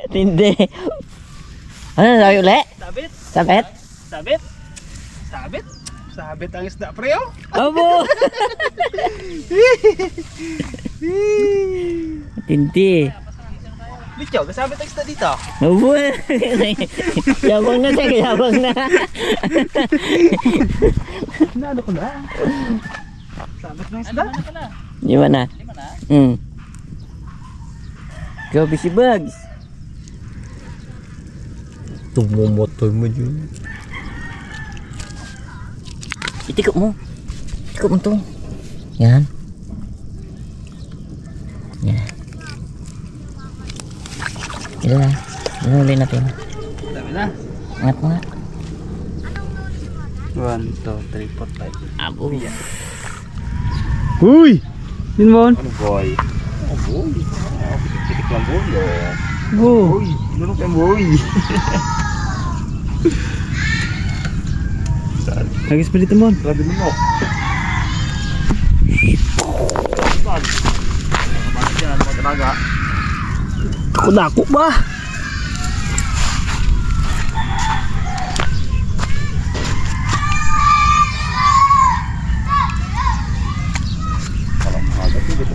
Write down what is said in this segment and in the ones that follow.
Hindi. Ano sabi ulit? Sabit. Sabit? Sabit. Sabit. Sabit ang isda, pre, oh. Abo! Tindi. Licho, kasabit ang isda dito. Abo! Yabang na siya, yabang na. Ano ko na? Sabit ng isda? Lima na. Grabe si Bugs. Tumomotor mo dyan. Itikop mo. Itikop mo to. Yan. Yan. Ito na. Nahuli natin. Dami na. Angat mo nga. 1, 2, 3, 4, 5. Abo. Uy! Yun mo? Ano boy? Oh boy. Pitik lang boy. Oh. Boy. Ano kayo boy? Lagis pa dito mo. Grabe mo. Bakit yan? Ano talaga? Dako ba?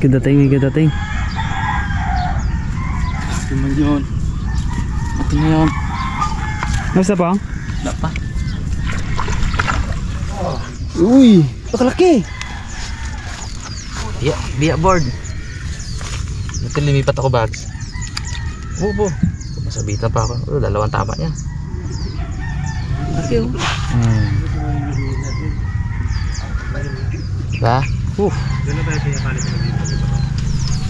Kadating. Ito man yun. Ito na yun. Nasa pa? Wala pa. Uy! Pakalaki! Biya board. Ito limipat ako bags. Bubo. Masabitan pa ako. Dalawang tama niya. Laki oh. Ba?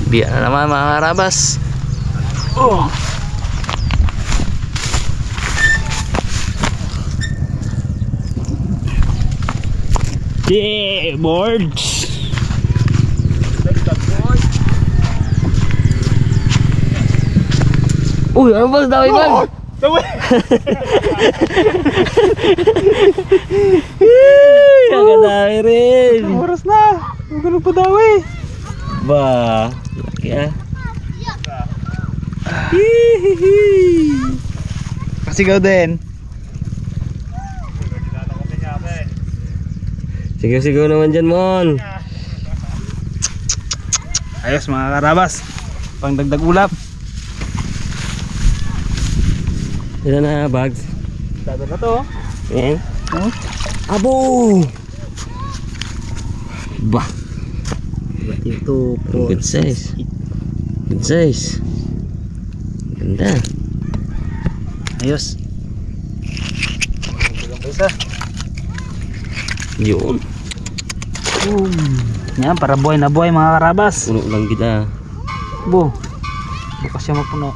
Biya na naman mga karabas. Oh! Yeah, boards! Uy, ano ba? Dami ba? Nakadami rin. Oras na! Huwag ka nang padawi! Ba? Laki ah. Pasigaw din. Sigaw-sigaw naman dyan, Mon. Ayos mga karabas. Pangdagdag ulap. Ito na, Bugs. Dado na to. Yan. Oh. Abo! Ba? Ito po. Good size. Good size. Ganda. Ayos. Bilang pa isa. Yun. Yan, para buhay na buhay mga karabas. Puno lang kita. Bo. Bukas siya mapuno.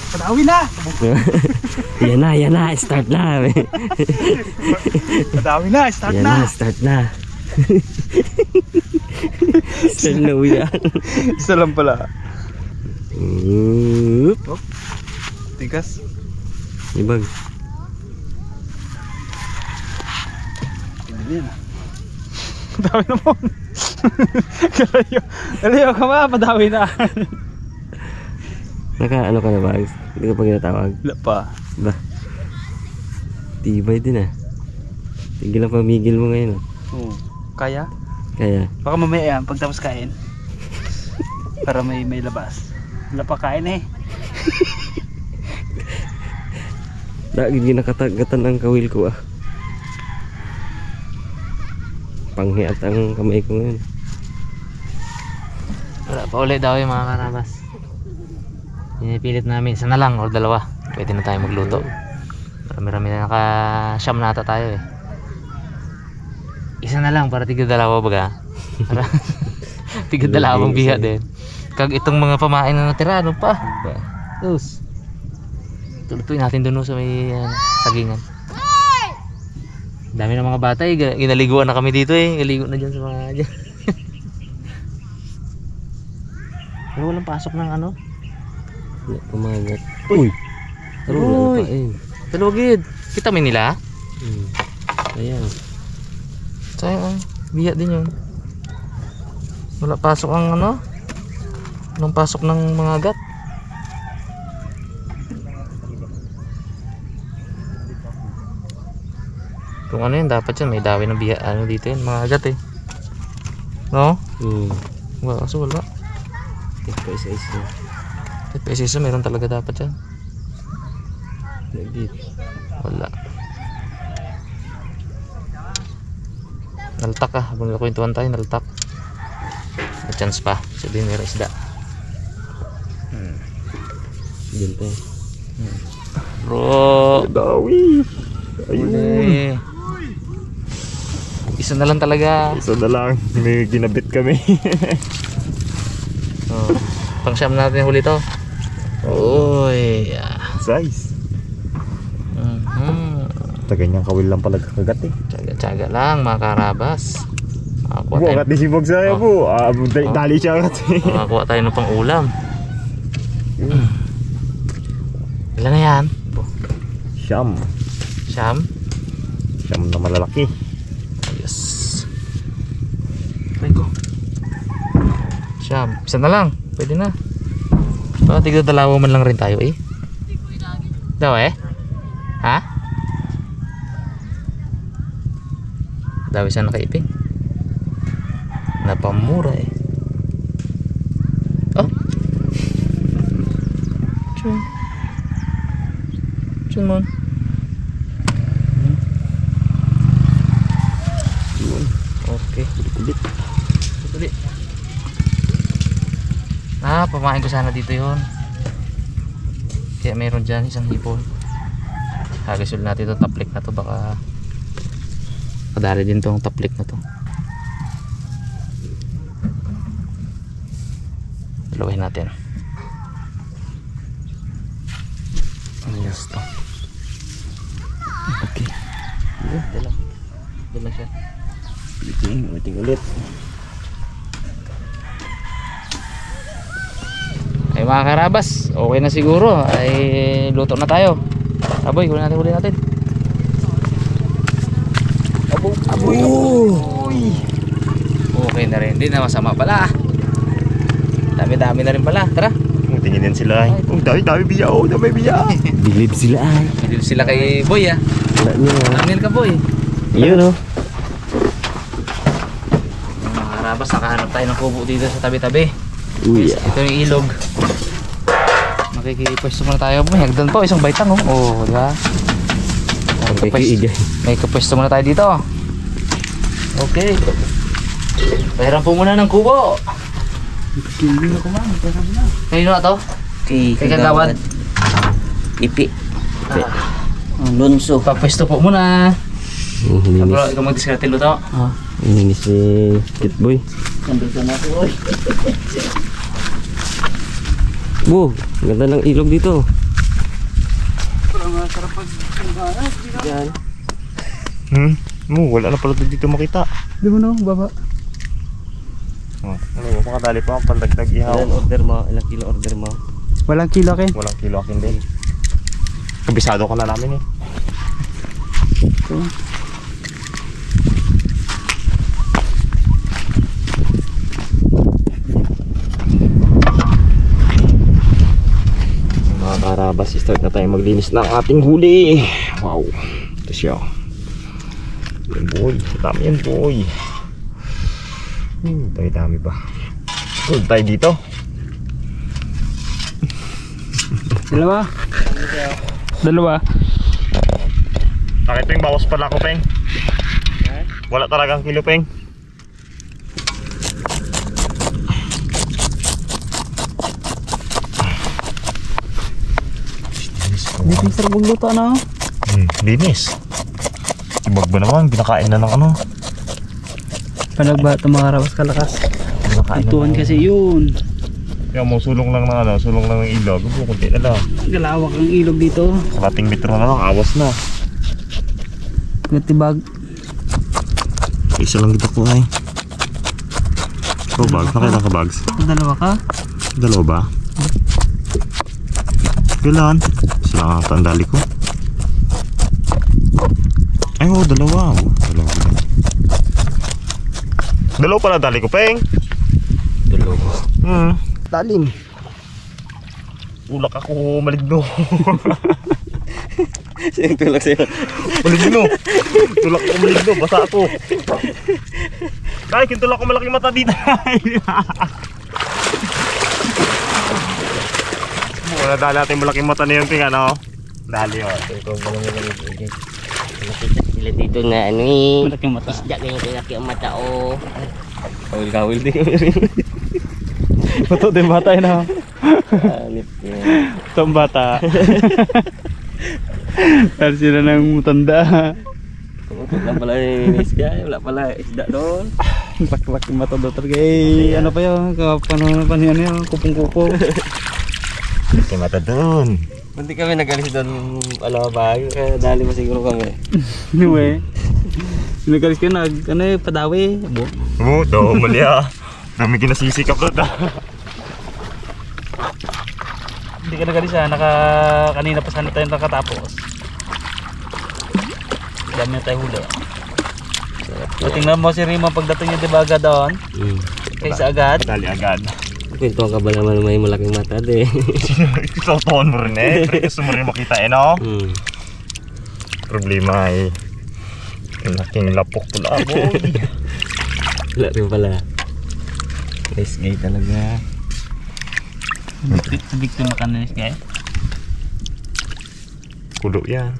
Padawi na! Yan na. Start na. Padawi na! Start Yan na! na, start na. Start na uyan. Isa lang pala. Oop. Tigas. Ibag. Yan. Padawi na mo. Kalayo ka ba? Padawi na. Ano ka na, Bugs? Hindi ka pa ginatawag? Wala pa. Ba? Tibay din ah. Tigil ang pamigil mo ngayon ah. Oo. Kaya? Kaya. Baka mamaya yan, pagtapos kain. Para may labas. Wala pa kain eh. Lagi ginakatagatan ang kawil ko ah. Panghiat ang kamay ko ngayon. Wala pa ulit daw yung mga karabas. Pinipilit namin isa na lang o dalawa. Pwede na tayo magluto. Marami-rami na naka-siyam na ata tayo eh. Isa na lang para tigil-dalawa baga. Para tigil-dalawang biha din. Kag itong mga pamain na natira, ano pa? Tapos tulutuin natin dun sa may sagingan. Dami ng mga bata eh. Ginaliguan na kami dito eh. Galigo na dyan sa mga dyan. Pero walang pasok ng ano. Wala pumagat. Uy! Pero wala na pa eh. Talugid. Kita mo nila? Ayan. Sayang biya din yun. Wala pasok ang ano. Walang pasok ng mga agat. Kung ano yun, dapat yan. May dawin ng biya. Ano dito yun, mga agat eh. No? Wala, kaso wala. Pa isa-isa. Kahit pa isa, meron talaga dapat yan. Nagdito. Wala. Naltak ah. Habang nakwentuhan tayo, naltak. May chance pa. Sabihin meron isda. Diyan tayo. Bro! Dawi! Ayun! Isa na lang talaga. Isa na lang. May ginabit kami. Oh, pang-siyam natin yung huli to. Uy! Size. Ganyang kawil lang pala kakagat eh. Tsaga-tsaga lang mga karabas. Makakuha Bu, tayo, agat ni Sibog sa'yo po. Dali siya agat eh. makakuha tayo ng pang-ulam. Ilan na yan? Siyam. Siyam? Siyam na malalaki. Yes. Try ko. Siyam. Isa na lang. Pwede na. Baka tigda-dalawa man lang rin tayo eh. Daw eh? Ha? Dawi sana nakaipin. Napamura eh. Oh. Chun. Chun mon. Okay. Ulit. Ulit. Pamain ko sana dito yon. Kaya meron dyan isang hipon. Hagisul natin itong taplik na to. Baka kadali din tong taplik na to. Dalawahin natin. Ayos to. Okay. Dalaw. Dalaw siya. Ulitin ulit. Ay mga karabas, okay na siguro. Ay luto na tayo. Aboy, huli natin. Aboy. Okay na rin. Hindi na masama pala. Dami-dami na rin pala. Tara. Tingin din sila. Dami biya. Dami biya. Bilib sila ay. Bilib sila kay Boy ah. Wala niya. Amin ka Boy. Yun o. Mga karabas, nakahanap tayo ng kubo dito sa tabi-tabi. Uy. Ito yung ilog. Makikipwesto muna tayo. May hagdan pa. Isang baitang oh. Oh, diba? May kapwesto muna tayo dito. Okay. Bayaran po muna ng kubo. Kanino na to? Kay Kagawad. Ipi. Lunso. Papwesto po muna. Bro, ikaw mag-diskarte luto. Ini si Kitboy. Nandito na po. Bu, ganda ng ilog dito. Yan. Wala na pala dito makita. Di mo na, baba. Ano mo, makadali pa ang pandagdag ihaw. Ilan order mo? Ilang kilo order mo? Walang kilo akin. Walang kilo akin din. Kabisado ka na namin eh. Mga karabas, start na tayo maglinis ng ating huli. Wow, ito siya. Yan boy, dami yan boy. Dami ba? Huwag tayo dito. Dalawa. Bakit Peng, bawas pala ako Peng? Wala talagang kilo Peng. Dito yung sarabong luto na. Linis. Ibag ba naman, binakain na ng ano. Panagba ito mga karabas kalakas. Ituan kasi yun. Kaya mo sulong lang ng ano, sulong lang ng ilog. Kunti na lang. Galawak ang ilog dito. Kalating metro na lang, awas na. Gatibag. Isa lang kita ko ay. Ikaw bags, nakita ka bags? Dalawa ka? Dalawa ba? Kailan? Isa lang ang tandali ko. Ay oh, dalawa. Dalawa ba? Dalawa pala dali ko, Peng. Dalawa. Dalim. Ulak ako maligno. Sino tulak sa'yo? Maligno. Tulak ko maligno. Basa ako. Kaya kintulak ko malaking mata dito. Muna dali natin malaking mata na yung tinga, no? Dali, o. Ikaw ba naman nakita sila dito na ano eh. Malaking mata. Isda ganyan kalaki ang mata oh. Kawil-kawil din. Ito din bata yun ha. Alip yan. Ito ang bata. Dahil sila nang matanda. Tumutok lang pala yung isda. Wala pala isda doon. Laki-laki mata doon talaga eh. Ano pa yun? Kapano pa niyan yun? Kupong-kupong. Laki mata doon. Hindi kami nag-alis doon alabayo kaya dali mo siguro kami. Anyway. Nagalis ka nag ano eh padawi. Oo, daw mali ah. Dami kinasisikap doon ah. Hindi ka nagalis ha. Kanina pa sana tayo nakatapos. Dami na tayo huli. So, tingnan mo si Rima pagdating niya dibaga doon. Kaysa agad. Dali agad. Pintuan ka ba naman may malaking mata de? Isutuan mo rin eh. Pero gusto mo rin makita eh, no? Problema eh. Laking lapok pula, boy. Wala rin pala. Nice guy talaga. Biktima ka na guy. Kulo yan.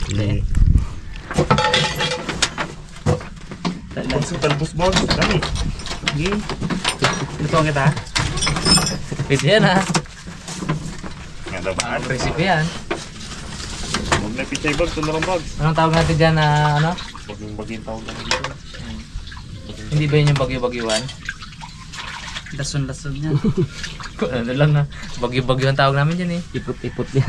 Hindi. Talbos, dami. Okay. Ito ang kita. Pwede yan ha. Nga daw ba? Ang recipe yan. Huwag na pichay bags, ito na lang bags. Anong tawag natin dyan na ano? Huwag yung baging tawag na dito. Hindi ba yun yung bagyo-bagyuan? Lason-lason niya. Ano lang na. Bagyo-bagyo ang tawag namin dyan eh. Ipot-ipot niya.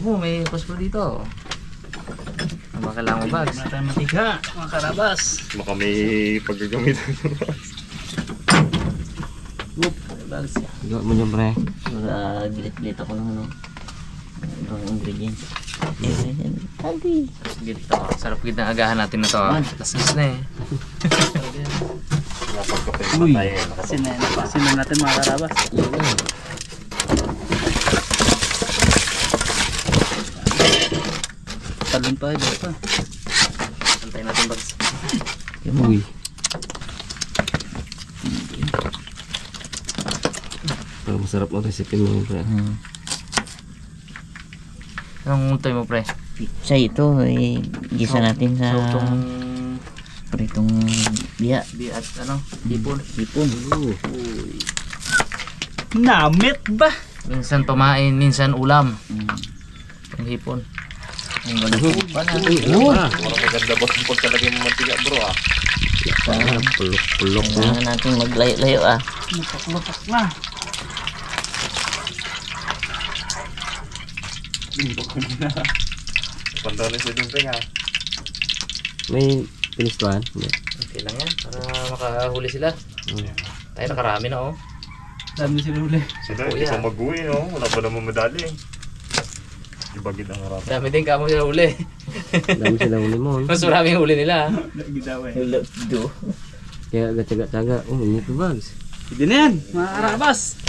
Oo, may passport dito. Ano ba kailangan mo bags? Wala tayong matiga, mga karabas. Baka may paggagamitan. Bags. Gawa mo dyan pre. Gilit-gilit ako ng ano. Ang ingredients. Agi. Dito. Sarap gid ng agahan natin na to. Lasgas na eh. Uy, kasi na natin mga karabas. Talon pa, ito pa. Antayin natin bags. Uy. Parang masarap ang recipe mo pre. Anong untoy mo pre? Sa ito eh, gisa natin sa So itong pritong biya. at ano? Hipon. Hipon. Namit ba? Minsan pamain, minsan ulam. Ang hipon. Ang ganda pa na. Parang maganda boss yung pagkalagay mo mantiga bro ah. Pulok-pulok na. Kailangan natin maglayo-layo ah. Lupak-lupak na. Pandalan siya dun nga. May pinistuhan? Okay lang yan. Para makahuli sila. Tayo nakarami na oh. Dami sila uli. Sila, Oh, hindi yeah. pa mag-uwi no? Wala pa naman madali eh. Ibagid ang harap. Dami din kamo sila huli. Dami sila uli mo. Mas marami yung huli nila. Nagidaway. Do. Kaya gatsaga-tsaga. Oh, ini to bags. Hindi na yan, mga karabas.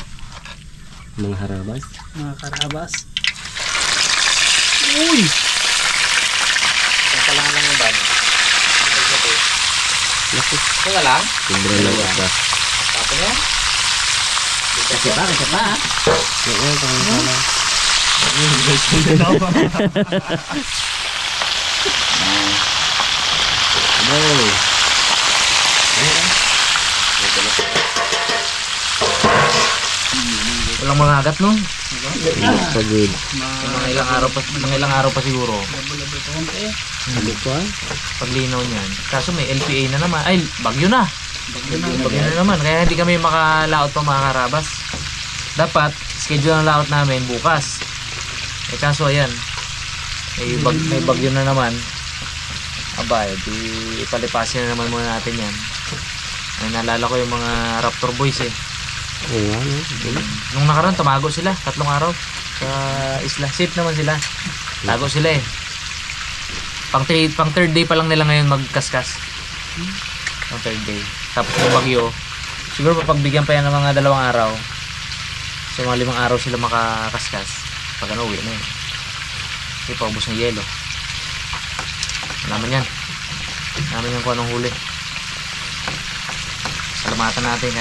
Mga harabas. Mga karabas. Uy! Ang kailangan lang yung bag. Naku. Ito ka lang. Sobra lang ba? Tapos yan. Kasi pa. Oo, tama. Wow. Walang mga agat no? Pagod. Mga ilang araw pa siguro. Sabi ko ah. Paglinaw niyan. Kaso may LPA na naman. Ay, bagyo na. Bagyo na naman. Kaya hindi kami makalaot pa mga karabas. Dapat, schedule ang laot namin bukas. Eh kaso ayan. May bagyo na naman. Aba, di ipalipasin na naman muna natin yan. Ay, naalala ko yung mga Raptor Boys eh. Oo nga no. Nung nakaraan, tumago sila. 3 araw sa isla. Safe naman sila. Tago sila eh. Pang third day pa lang nila ngayon magkaskas. Pang third day. Tapos yung bagyo, siguro pagbigyan pa yan ng mga 2 araw. So mga 5 araw sila makakaskas. Pag ano, uwi na yun. Kasi paubos ng yelo. Naman yan. Naman yan kung anong huli. Salamatan natin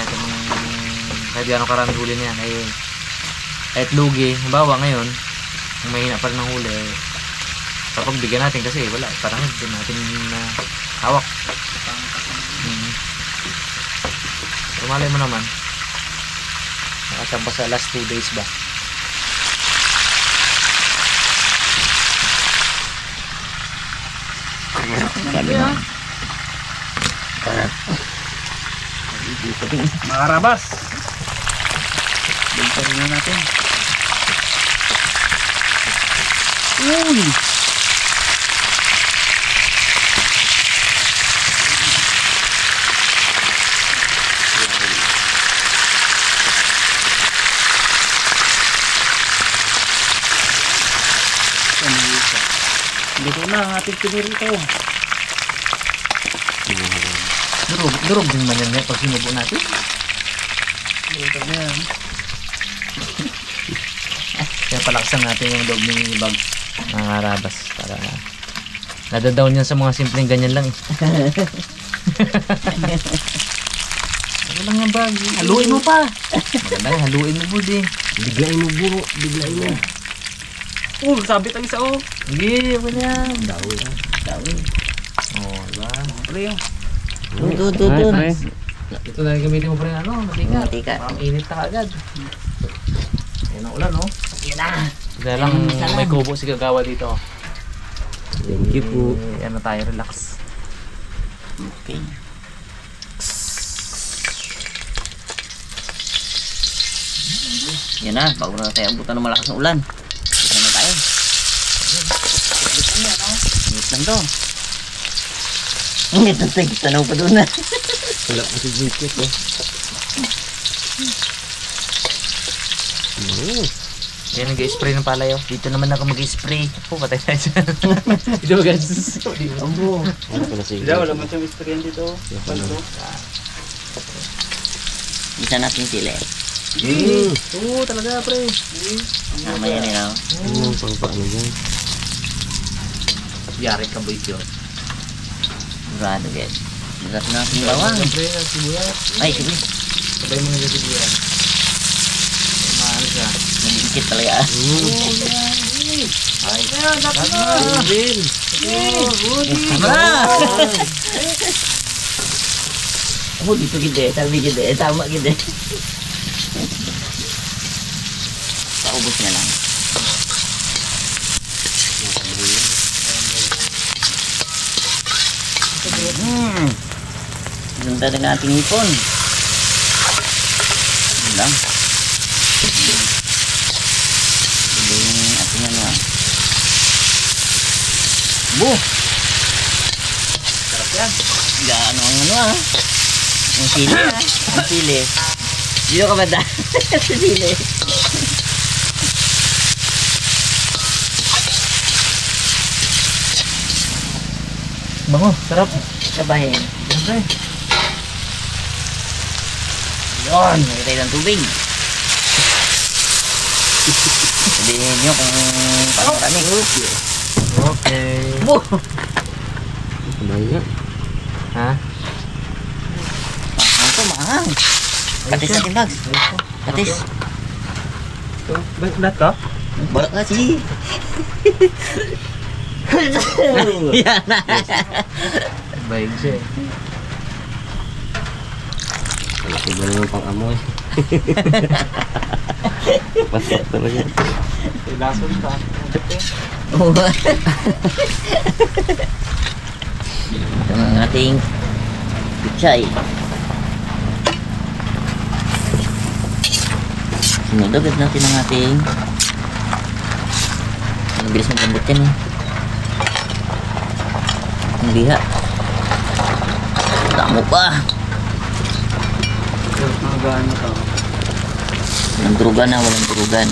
kahit gano'ng karami huli na yan. Kahit lugi, halimbawa ngayon, kung mahina pa rin ang huli, kapag bigyan natin kasi wala, parang hindi natin hawak. So malay mo naman, nakachamba sa last 2 days ba. Mga karabas. Bigyan na natin. Uy! Dito na ang ating pinirito. Durog din man yan pag sinubo natin. Dito na yan. Kaya palaksan natin yung loob ng bag, mga karabas, para nadadown yan sa mga simpleng ganyan lang eh. Ano lang yung bag, haluin mo pa. Maganda yan, haluin mo bud eh. Biglain mo buro, biglain mo. Sabit ang isa oh. Sige, ako na yan. Dawi. Oh, diba? Pre oh. Doon. Ito na gamitin mo pa rin ano, matika. Matika. Parang init na agad. Yan ang ulan oh. Yan na. Dahil lang may kubo si Kagawa dito. Thank you po. Ano tayo, relax. Okay. Yan na, bago na tayo abutan ng malakas na ulan. Yan na tayo. Init lang to. Init lang tayo, tanaw pa doon na. Wala kasi dikit eh. Yan, nag-spray ng palay oh. Dito naman ako mag-spray. Oh, patay na dyan. Dito mag-spray. Abo. Ano pala sige? Wala man siyang istoryan dito. Palto. Isa natin sila eh. Oo, talaga pre. Mamaya nila. Pang paano dyan? Yari ka boy yun. Murado guys. Magat natin bawang. Pre, sibuyas. Ay, sige. Sabay mo nila sibuyas. Maano siya. Nagigikit talaga ah. Ay, dapat na. Din! Tama na! Oh, dito gede. Sabi gede. Tama gede. Paubos na lang. Ganda ng ating ipon. Yun lang. Ito yung ating ano ah. Bu! Sarap yan. Gaano ang ano ah. Ang sili ah. Ang sili. Dito ka ba da? Sa sili. Bango, sarap. Sabahin. Siyempre. Yun, nakitay ng tubig. Sabihin nyo kung paano kami. Okay. Bu! Kamay nga. Ha? Mahang to, mahang. Katis natin, Bags. Katis. Lahat ka? Balak kasi. Yan na. Baig siya eh. Ano ko ba naman pang amoy? Pasok talaga. Lason ka. Ito ang ating pichay. Sinudagad natin ang ating ang bilis maglambot yan eh. Ang liha. Damo pa. Mga gaano ka. Walang turugan na, walang turugan.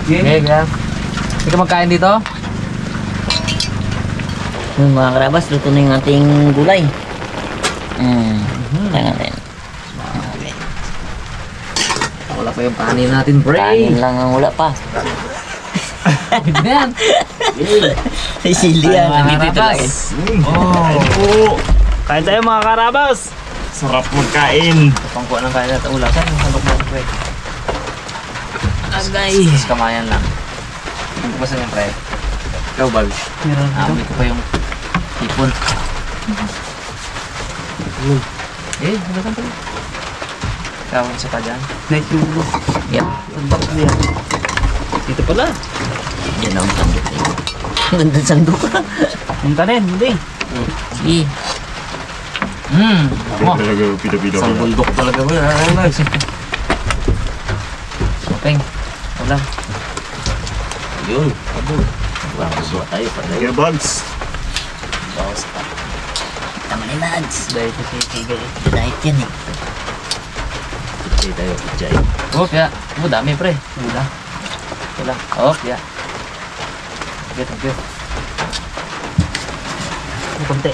Okay, yeah. Hindi ka magkain dito? Yung mga karabas, luto na yung ating gulay. Tangan din. Wala pa yung kanin natin, pre. Kanin lang ang wala pa. Yan. Ay, sili yan. Nandito ito lang. Oh. Kain tayo mga karabas. Sarap magkain. Pangkuha ng kain natin ulam. Saan yung halok mo, pre? Agay. Tapos kamayan lang. Ang kumasan yung pre. Ikaw, Bal. Meron Amoy ko pa yung hipon. Ano ka, pre? Ikaw, isa pa dyan. Nice yung ulo. Yan. Sandok niya. Dito pala. Yan ang sandok. Ganda sandok. Yung kanin, hindi. Sige. Mo. Talaga pida-pida Isang bundok talaga ba? Sopeng. Ulam. Yun. Wala ko tayo pa tayo. Gear bugs. Bawas pa. Tama ni lads. Dahil ito si Tigay. Diet yan eh. Pichay tayo, pichay. Oh, kaya. Oh, dami pre. Wala. Wala. Oh, kaya. Thank you. Kunti.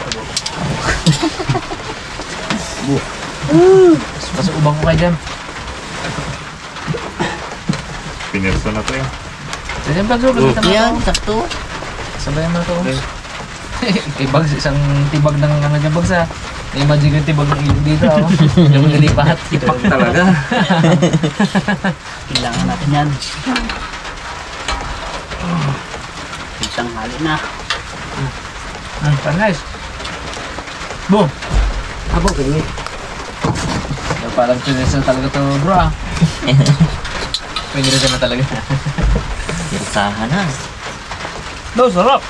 Pasok ubang ko kayo dyan. Pinerso na to yun. Dyan vlog, bro. Kita mo Yan, ako. sakto. Sabayan mo ito. Kay Bags, isang tibag ng ano dyan, Bags ha. Na-imagine ko yung tibag ng ilog dito ako. Yung nilipat. Tipak talaga. Kailangan natin yan. Isang hali na. Nice. Boom. Abo, kayo. Parang Chinese na talaga to, bro ah. Pwede rin na talaga. Pirsahan na. No, sarap.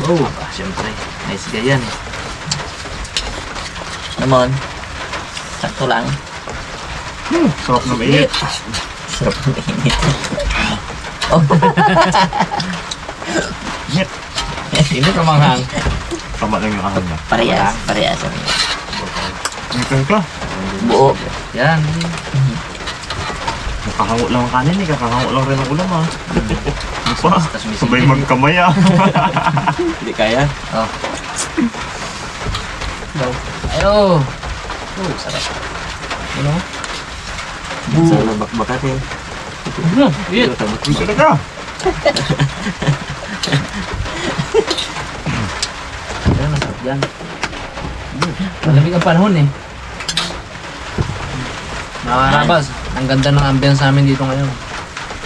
Oh, syempre. Nice guy yan. Naman. Sakto lang. Sarap na mainit. Sarap ng init. Oh. Hindi ka manghang. Tama lang yung ahon niya. Parehas. Parehas. Ikaw ka. Buo. Yan. Nakahango lang ang kanin eh. Kakahango lang rin ang ulam ah. Ano pa? Tas may Sabay sili. magkamay ah. Hindi kaya. Oh. Ayo. Oh, sarap. Ano? Sana bakbakat eh. Yun. Gusto na ka. Yan, masarap yan. Malamig ang panahon eh. Mga karabas, ang ganda ng ambience namin dito ngayon.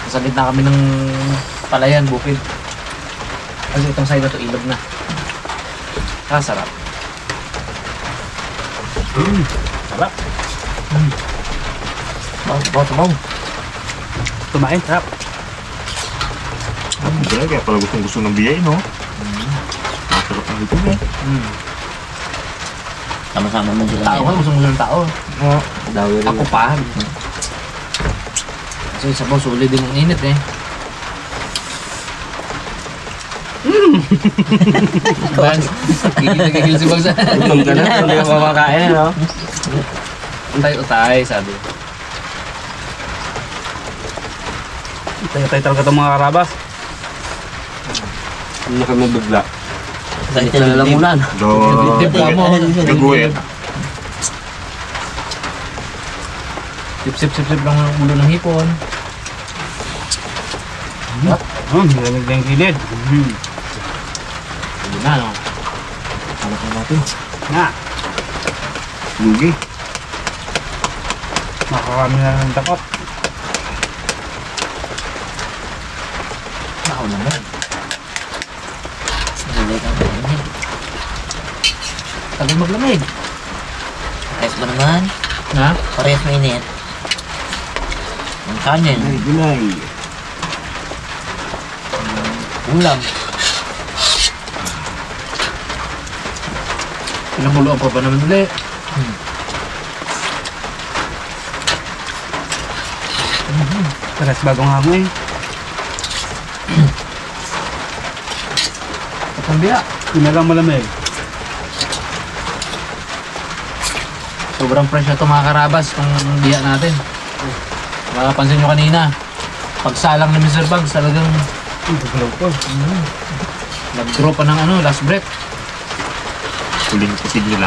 Nasa gitna kami ng palayan, bukid. Kasi itong side na to, ilog na. Sarap. Sarap. Baw. Tumain, sarap. Hindi na kaya pala gusto ng biyay no? Masarap ang ito eh. Sama-sama mo sila. Tao ka, gusto ng tao. Oo. Ako pa. Kasi sabaw, sulit din ang init eh. Gigil si Bagsa. Ulam ka na, hindi ka mamakain, no? Utay, sabi. Tayo talaga itong mga karabas. Hindi na kami bigla. Ito na lang muna. Dip ka mo. Gaguit. Sip lang ang ulo ng hipon. Malamig na yung kilid. Hindi na, no? Ano ka natin? Nga, Lugi. makarami na ng takot. Ako naman. Hindi ka mainit. Tagal maglamig. Ayos ba naman? Ha? Parehas mainit. Ang kanin. Ay, gulay. Ulam. Pinakuluan pa ba naman ulit? Pares bagong hangin. Ang biya. Yun na lang malamig. Sobrang fresh na ito mga karabas itong biya natin. Makapansin nyo kanina. Pagsalang ni Mr. Bugs talagang Gagalaw ko. nag-draw pa ng last breath. huling putig nila.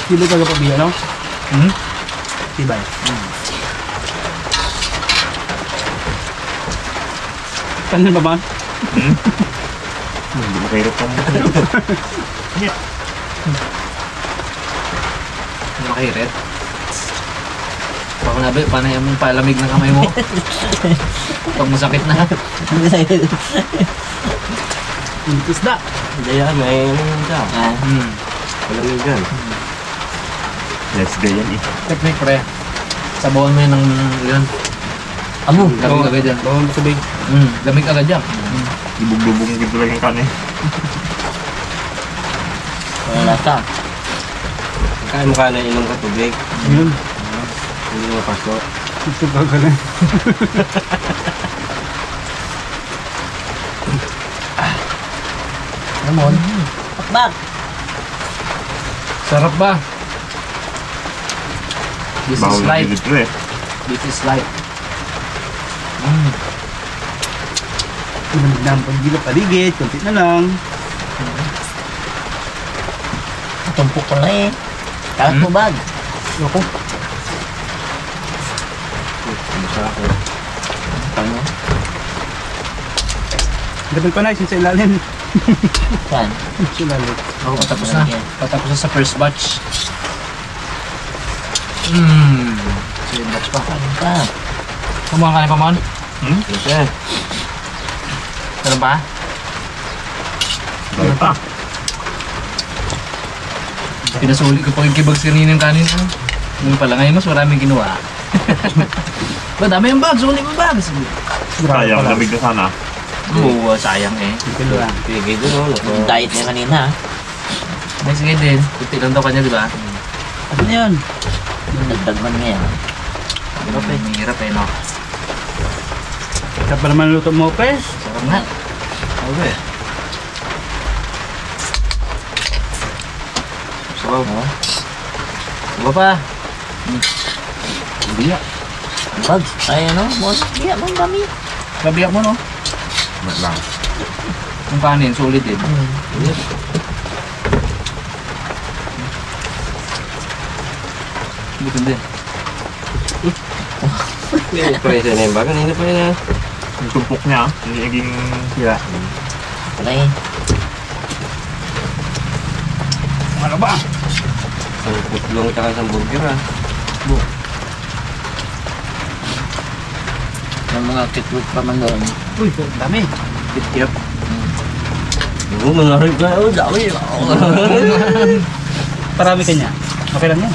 Kilo ka pa biya, no? Tibay. Kanan ba ba? Hindi makahirap pa mo. Makirit. Baka nabi, panay mo palamig ng kamay mo. Pag masakit na. Isda. Daya, may ano yun ka. Walang yun dyan. Let's go yan eh. Technique pre. Sabawan mo yan ng yun. Amo. Lamig agad yan. Bawang tubig. Lamig agad yan. Ibug-lubong dito lang yung kanin. Wala ka. Kaya mo ka na inom ka tubig. Yun. Hindi mo paso. Ito gagaling. Ramon. Pakbak. Sarap ba? This is Bawal na life. dito eh. This is life. Malamig na ang paligid, paligid. Kunti na lang. Tumpok ko na eh. Kalat mo bag. Loko. Ano? Gabi pa na, sa ilalim. Saan? Sa ilalim. Oh, patapos na. Patapos na sa first batch. Second batch pa. Saan ka? Kumuha ka na pa, Mon? Okay. Meron pa? Dahil pa. Pinasuli ko pa yung kibag kanina yung kanin. Ngayon pala, ngayon mas maraming ginawa. Ba, dami yung bag. Suli mo bag. Sayang, lamig na sana. Oo, sayang eh. Ito lang. Pigay doon. Yung diet niya kanina. May sige din. Kunti lang daw kanya, di ba? Ano na yun? Dagdag man niya. Hirap eh. Hirap eh, no? Sarap pa naman luto mo, Pes. Sarap nga. Okay. So, diba pa? Hindi. Bag. Ay ano? Mos. Iya, mong dami. Gabiyak mo, no? Mat lang. Yung kanin, solid din. Bukan din. Presa na yung bagan, hindi pa yun ah. Yung tumpok niya, hindi naging sira. Wala eh. Ano ba? Isang putlong tsaka isang burger ah. Yung mga kikwit pa man doon. Uy, dami. Kit-kit. Oo, mga rin ka. Oo, dami. Parami ka niya. Okay lang yan.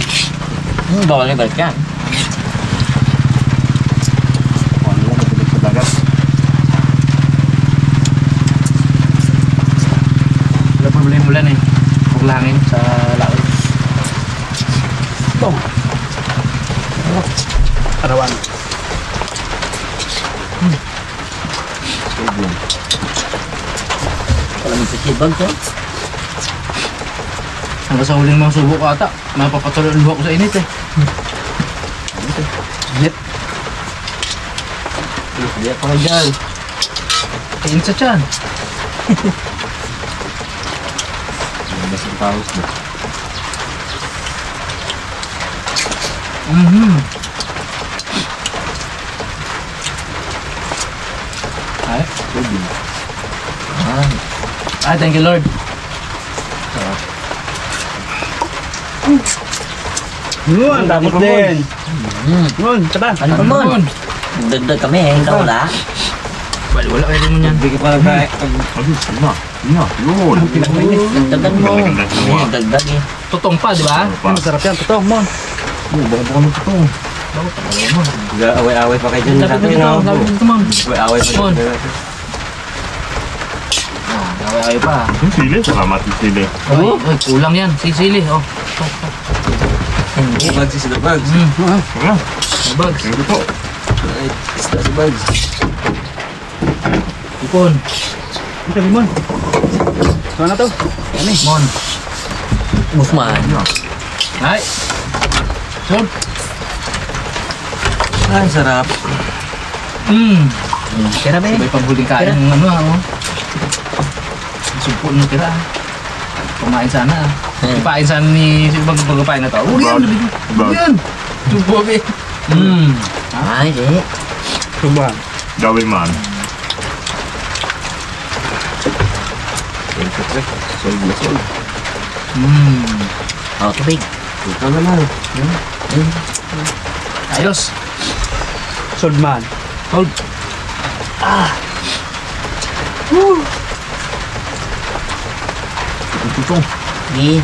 Bawal na balik yan. Ano lang, matulog sa dagat. Wala problema ulan eh. Paglangin sa laot. Bong. Arawan. Wala mo sa sibag to. Hanggang sa huling mga subok ata, mapapatuloy ang luha ko sa init eh. Init. Hindi ako nga dyan. Kain sa tiyan. Basang paus na. Ay, Pwede. thank you Lord. Yun, tapos din. Yun, tara. Ano pa mo? Dagdag kami eh. Ikaw wala. Wala kayo rin mo yan. Hindi ka pala kaya. Yun. Dagdag mo. Galing na siya. Dagdag eh. Tutong pa, di ba? Masarap yan. Totoo, Mon. Baka ng tutong. Away-away pa kayo dyan. Lapit na dito, lapit na dito, Mom. Away-away pa Mon. dyan. Away-away pa. Yung sili, salamat yung sili. Oy, kulang yan. Sisili, oh. Hindi. Bags is the bags. Ah, Bags. Yung ito. Isda si bags. Ipon. ito, Limon. Saan na to? Yan eh. Mon. Musman. Ay. Sol. Ay, sarap. Tira ba eh? Sabay pang huling kain ng ano, oh. Sumpo ng tira. Kumain sana. Ipain sana ni pagpapain na to. Huwag yan. Huwag yan. Tubo, be. Ay, di. Coba. Gawin man. Oh, tubig. Ayos. Soldman. Hold. Di.